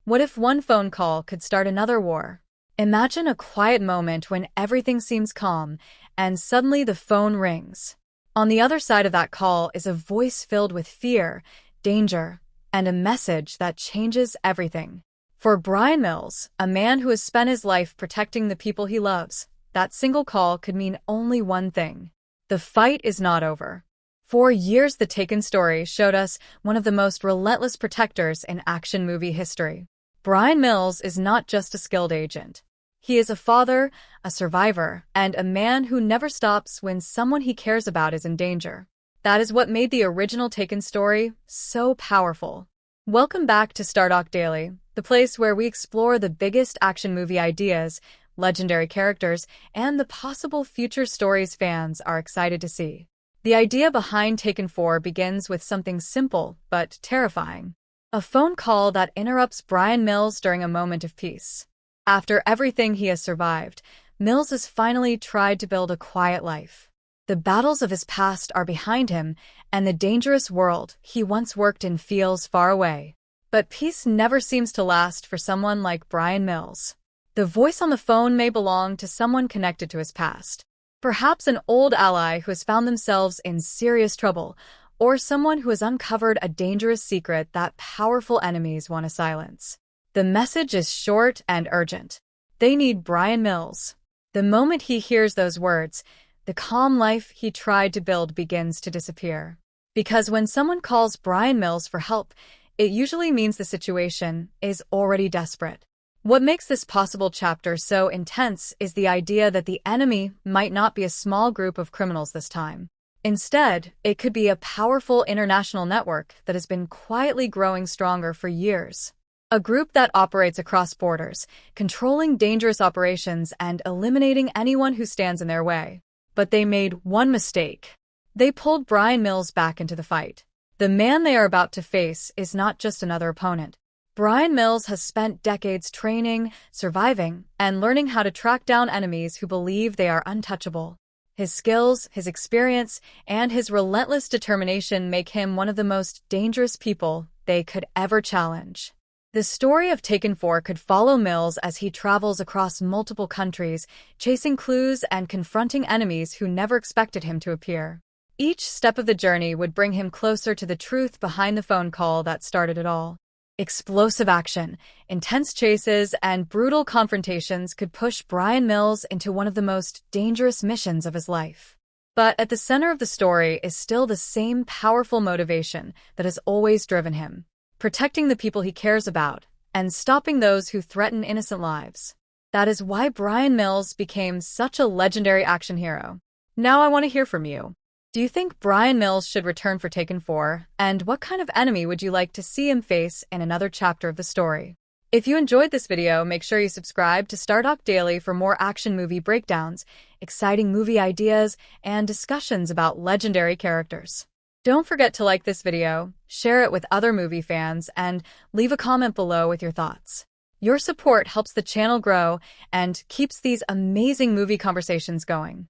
What if one phone call could start another war? Imagine a quiet moment when everything seems calm, and suddenly the phone rings. On the other side of that call is a voice filled with fear, danger, and a message that changes everything. For Bryan Mills, a man who has spent his life protecting the people he loves, that single call could mean only one thing. The fight is not over. For years, the Taken story showed us one of the most relentless protectors in action movie history. Bryan Mills is not just a skilled agent. He is a father, a survivor, and a man who never stops when someone he cares about is in danger. That is what made the original Taken story so powerful. Welcome back to Stardock Daily, the place where we explore the biggest action movie ideas, legendary characters, and the possible future stories fans are excited to see. The idea behind Taken 4 begins with something simple but terrifying. A phone call that interrupts Bryan Mills during a moment of peace. After everything he has survived, Mills has finally tried to build a quiet life. The battles of his past are behind him, and the dangerous world he once worked in feels far away. But peace never seems to last for someone like Bryan Mills. The voice on the phone may belong to someone connected to his past. Perhaps an old ally who has found themselves in serious trouble, or someone who has uncovered a dangerous secret that powerful enemies want to silence. The message is short and urgent. They need Bryan Mills. The moment he hears those words, the calm life he tried to build begins to disappear. Because when someone calls Bryan Mills for help, it usually means the situation is already desperate. What makes this possible chapter so intense is the idea that the enemy might not be a small group of criminals this time. Instead, it could be a powerful international network that has been quietly growing stronger for years. A group that operates across borders, controlling dangerous operations and eliminating anyone who stands in their way. But they made one mistake. They pulled Bryan Mills back into the fight. The man they are about to face is not just another opponent. Bryan Mills has spent decades training, surviving, and learning how to track down enemies who believe they are untouchable. His skills, his experience, and his relentless determination make him one of the most dangerous people they could ever challenge. The story of Taken 4 could follow Mills as he travels across multiple countries, chasing clues and confronting enemies who never expected him to appear. Each step of the journey would bring him closer to the truth behind the phone call that started it all. Explosive action, intense chases, and brutal confrontations could push Bryan Mills into one of the most dangerous missions of his life. But at the center of the story is still the same powerful motivation that has always driven him: protecting the people he cares about and stopping those who threaten innocent lives. That is why Bryan Mills became such a legendary action hero. Now I want to hear from you. Do you think Bryan Mills should return for Taken 4? And what kind of enemy would you like to see him face in another chapter of the story? If you enjoyed this video, make sure you subscribe to Stardock Daily for more action movie breakdowns, exciting movie ideas, and discussions about legendary characters. Don't forget to like this video, share it with other movie fans, and leave a comment below with your thoughts. Your support helps the channel grow and keeps these amazing movie conversations going.